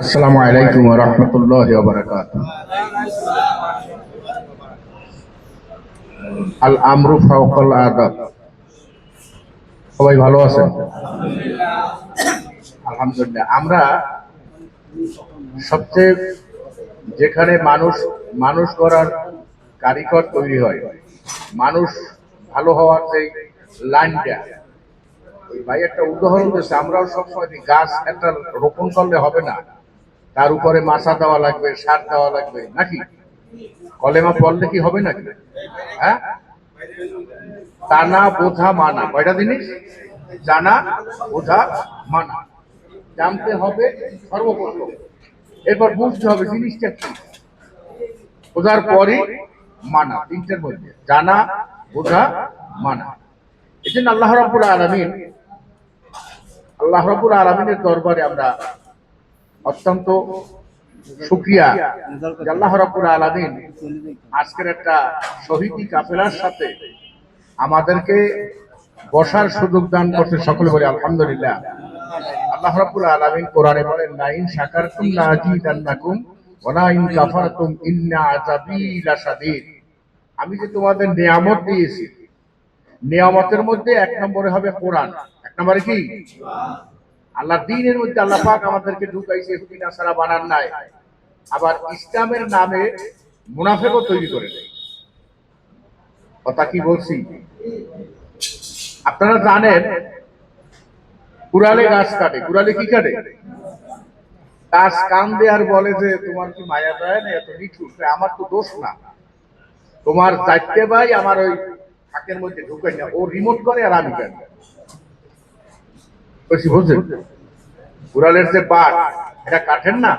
আসসালামু আলাইকুম ওয়া রাহমাতুল্লাহি ওয়া বারাকাতুহু। আল আমরু ফাওকাল আদাব। সবাই ভালো আছেন? আলহামদুলিল্লাহ। আমরা সবচেয়ে যেখানে মানুষ মানুষ গড়ার কারিগর তৈরি হয়, মানুষ ভালো হওয়ার যে লাইনটা, ভাই একটা উদাহরণ দিচ্ছে। আমরাও সবসময় গাছ একটা রোপণ করলে হবে না, তার উপরে মাছা দেওয়া লাগবে, সার দেওয়া লাগবে, নাকি? কলেমা পড়লে কি হবে নাকি? হ্যাঁ, জানা বোঝা মানা, কয়টা জিনিস? জানা বোঝা মানা। জানতে হবে সর্বপ্রথম, এরপর বুঝতে হবে জিনিসটা কি, বোঝার পরই মানা। তিনটের মধ্যে জানা বোঝা মানা। এই জন্য আল্লাহ রাব্বুল আলামিনের দরবারে আমরা অত্যন্ত শুকরিয়া যে আল্লাহ রাব্বুল আলামিন আজকের একটা শহীদি কাফেলার সাথে আমাদেরকে বসার সুযোগ দান করতে। সকলে বলে আলহামদুলিল্লাহ। আল্লাহ রাব্বুল আলামিন কোরআনে বলেন, লা ইন শাকারতুম লাযিদান্নাকুম ওয়া লা ইন কাফারতুম ইন্না আযাবি লাশাদীদ। আমি যে তোমাদের নিয়ামত দিয়েছি, নিয়ামতের মধ্যে এক নম্বরে হবে কোরআন। এক নম্বরে কি? আল্লাহর দ্বীনের মধ্যে আল্লাহ পাক আমাদেরকে ঢুকাইছে, ইহুদি নাসারা বানান নাই। আবার ইসলামের নামে মুনাফিকও তৈরি করে দেয়। কথা কি বলছি? আপনারা জানেন, কুড়ালে গাছ কাটে। কুড়ালে কি কাটে? গাছ কান দেয় আর বলে যে তোমার কি মায়া দেয় না, এত নিঠুর। আমার তো দোষ না, তোমার চারটে ভাই আমার ওই ফাঁকের মধ্যে ঢুকে না, ও রিমোট করে আর আমি কাটি। বুঝছেন? কুড়ালের যে বাট, এটা কাঠের না,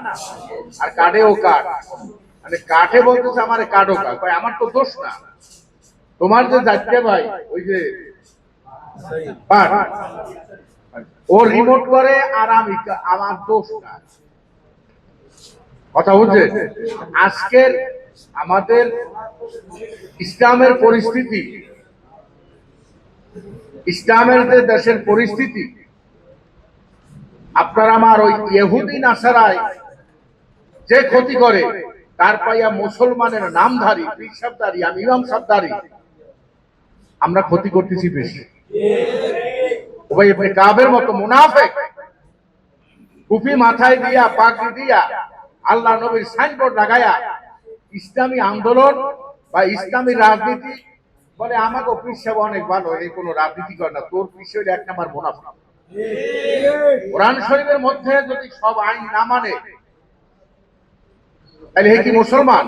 আর কাঠেও কাঠ, মানে কাঠে বলতেছে আমার কাঠও কাঠ। আমার তো দোষ না, তোমার যে চারটে ভাই ওই যে বাট, ও রিমোট করে আর আমি, আমার দোষ না। কথা বুঝছে? আজকের আমাদের ইসলামের পরিস্থিতি, ইসলামের যে দেশের পরিস্থিতি, আপনার আমার ওই ইহুদি নাসারায় যে ক্ষতি করে, তার পাইয়া মুসলমানের নামধারী, পীর সাহেবদারি, আমি ইমাম সাহেবদারি, আমরা ক্ষতি করতেছি বেশি। ওই কাবের মতো মুনাফিক টুপি মাথায় দিয়া, পাগড়ি দিয়া, আল্লাহ নবীর সাইনবোর্ড লাগায়া ইসলামী আন্দোলন বা ইসলামী রাজনীতি বলে, আমাকে পীর সাহেব অনেক ভালো, এই কোন রাজনীতি করে না। তোর পীর সাহেব এক নাম্বার মুনাফিক। কোরআন শরীফের মধ্যে যদি সব আইন না মানে, তাহলে হে কি মুসলমান?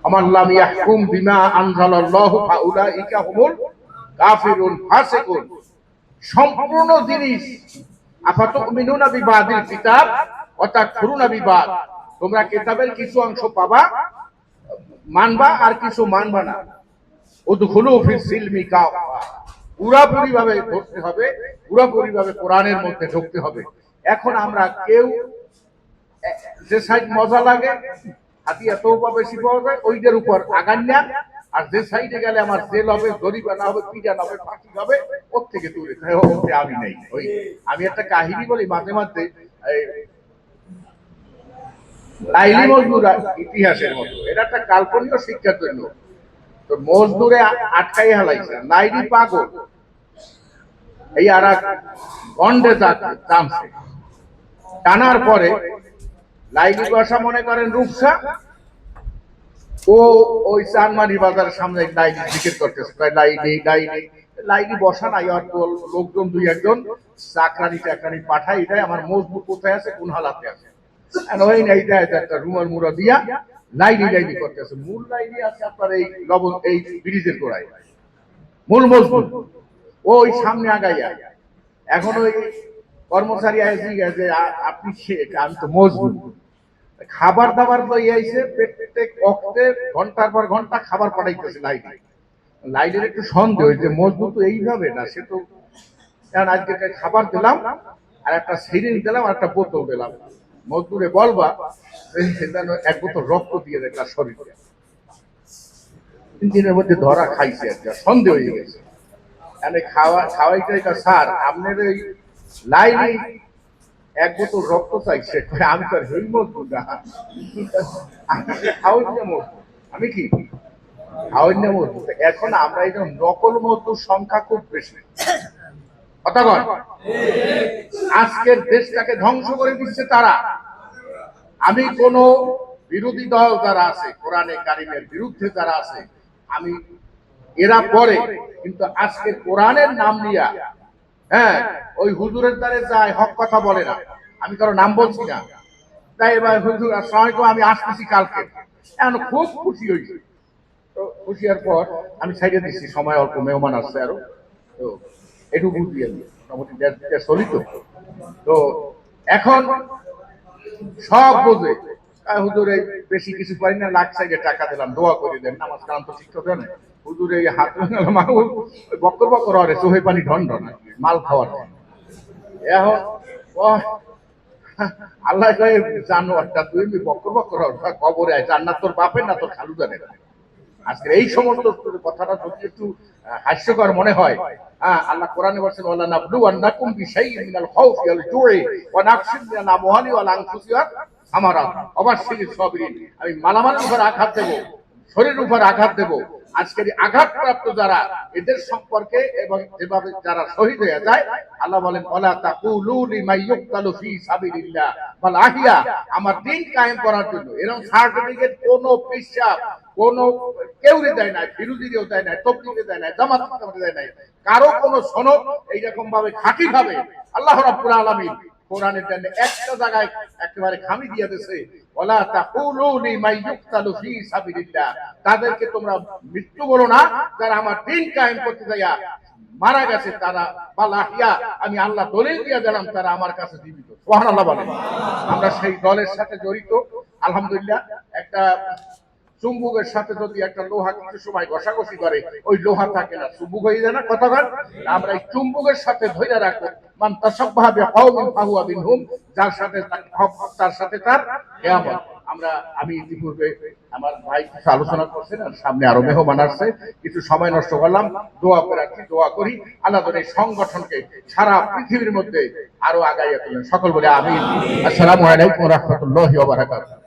আমান লাম ইয়াহকুম বিমা আনজালাল্লাহু ফাউলাইকা হুমুল কাফিরুন ফাসিকুন। সম্পূর্ণ জিনিস, আফাতুমিনুনা বিবাদিল কিতাব ওয়া তাকফুরুনা বিবাদ। তোমরা কিতাবের কিছু অংশ পাবা, মানবা, আর কিছু মানবা না। উদখুলু ফিস সিলমি কাফা। পুরাপুরি ভাবে ধরতে হবে, পুরাপুরি ভাবে কোরআনের মধ্যে ঢুকতে হবে। এখন আমরা কেউ যে সাইড মজা লাগে, হাতিয়া তৌবা বেশি পাওয়া যায়, ওইটার উপর আগান না। আর যে সাইডে গেলে আমার জেল হবে, জরিমানা হবে, পিটান হবে, ফাঁসি হবে, ওর থেকে দূরে আমি নেই। ওই আমি একটা কাহিনী বলি মাঝে মাঝে, লাইলি মজদুর ইতিহাসের মতো। এটা একটা কাল্পনিক শিক্ষার জন্য। তো মজদুরে আটকাই হালাইছে, লাইলি পাগল, এই আর এক গন্ডে টানছে। টানার পরে লাইলি বসা মনে করেন রূপসা, ও ওই চানমারি বাজারের সামনে লাইলি জিকির করতেছে, লাইলি লাইলি। লাইলি বসা নাই, আর লোকজন দুই একজন চাকরানি টাকরানি পাঠাই দেয়, আমার মজদুর কোথায় আছে, কোন হালাতে আছে। ওই নাই দেয় একটা রুমার মুড়া দিয়া লাইলি লাইলি করতেছে। মূল লাইলি আছে আপনার এই লবণ, এই ব্রিজের গোড়ায়, মূল মজদুর ওই সামনে আগাইয়া। এখন ওই কর্মচারী আসি গেছে, আপনি আমি তো মজদুর, খাবার দাবার লই আইছে, প্রত্যেক অক্টে ঘন্টার পর ঘন্টা খাবার পাঠাইতেছে লাইলি। লাইলির একটু সন্দেহ যে মজদুর তো এইভাবে না, সে তো আজকে খাবার দিলাম, আর একটা সিরিঞ্জ দিলাম, আর একটা বোতল দিলাম, মজদুরে বলবা এক বোতল রক্ত দিয়ে দেয় তার শরীরে। 3 দিনের মধ্যে ধরা খাইছে, একটা সন্দেহ হয়ে গেছে। খাওয়াইতে স্যার আপনার ওই লাইলি এক বোতল রক্ত চাইছে, আমি তো আর হেই মজদুর না, খাওয়ান্য মজদুর, আমি কি খাওয়ান্য মজদুর। এখন আমরা এই নকল মজদুর সংখ্যা খুব বেশি, কথা বল। আজকের দেশটাকে ধ্বংস করে দিচ্ছে তারা। আমি কোন বিরোধী দল যারা আছে, কোরআনে কারিমের বিরুদ্ধে যারা আছে, আমি এরা পরে, কিন্তু আজকে কোরআনের নাম নিয়া, হ্যাঁ, ওই হুজুরের দ্বারে যায়, হক কথা বলে না। আমি কারো নাম বলছি না। তাই এবার হুজুর আসসালামু আলাইকুম, আমি আসতেছি কালকে, এখন খুব খুশি হয়েছি। তো খুশি হওয়ার পর আমি সাইডে দিচ্ছি, সময় অল্প, মেহমান আসছে আরো, তো একটু বুঝি আমি মোটামুটি চলিত। তো এখন সব বোঝে, হুজুর এই বেশি কিছু পারি না, লাখ সাইডে টাকা দিলাম, দোয়া করে দেন, নামাজ কালাম তো শিক্ষক না, হুজুর এই হাত বক্কর বক্কর হরে চোহে পানি ঢন ঢন মাল খাওয়ার। এখন আল্লাহ কয়ে জানোয়ারটা তুই বক্কর বক্কর কবরে আয়, জান্নাত তোর বাপের না তোর খালু জানে না। আজকে এই সমস্ত কথাটা যদি একটু হাস্যকর মনে হয়, আল্লাহ কোরআনে বলেছেন ওয়ালা নাবলুওয়ান্নাকুম বিশাইইন মিনাল খাউফি ওয়াল জুই ওয়া নাকসিন মিনাল আমওয়ালি ওয়াল আনফুসি ওয়াস সামারাত ওয়াবাশশিরিস সাবিরিন। আমি মালামালের উপর আঘাত দেব, শরীরের উপর আঘাত দেব। আজকের আঘাতপ্রাপ্ত যারা, এদের সম্পর্কে এবং যেভাবে যারা শহীদ হয়ে যায়, আল্লাহ বলেন ওয়ালা তাকুলু লিমান ইউকতালু ফি সাবিলিল্লাহ বাল আহিয়া, আমার দ্বীন কায়েম করার জন্য। এরকম সার্টিফিকেট কোন পেশাব কোন কেউরে দেয় না, বিরোধীদেরও দেয় না, তবলিগে দেয় না, জামাত দেয় না, কারো কোনো সনদ এইরকম ভাবে খাঁটি ভাবে আল্লাহ রাব্বুল আলামিন কোরআনের জন্য একটা জায়গায় একেবারে খামি দিয়ে দিয়েছে, ওয়ালা তাকুলু লিমান ইউকতালু ফি সাবিলিল্লাহ, তাদেরকে তোমরা মৃত্যু বলো না যারা আমার দ্বীন কায়েম করতে যাইয়া মারা গেছে, তারা বালাহিয়া, আমি আল্লাহ দলিল দিয়ে দিলাম তারা আমার কাছে জীবিত। সুবহানাল্লাহ বলেন। আমরা সেই দলের সাথে জড়িত, আলহামদুলিল্লাহ। একটা চুম্বকের সাথে যদি একটা লোহা কিছু সময় ঘষাঘষি করে, ওই লোহা থাকে না, চুম্বক হয়ে যায় না, কথা বল। আমরা এই চুম্বকের সাথে ধরে রাখবো, মান তাসাব্বাহা বিকাউমিন ফাহুয়া মিনহুম, যার সাথে তার সাথে তার কিয়ামত। আমি ইতিপূর্বে আমার ভাই কিছু আলোচনা করছেন, আর সামনে আরো মেহমান আসছে, কিছু সময় নষ্ট করলাম। দোয়া করে দোয়া করি আল্লাহ এই সংগঠনকে সারা পৃথিবীর মধ্যে আরো আগাইয়া তোলেন। সকল বলে আমিন। আসসালামু আলাইকুম ওয়া রাহমাতুল্লাহি ওয়া বারাকাতুহু।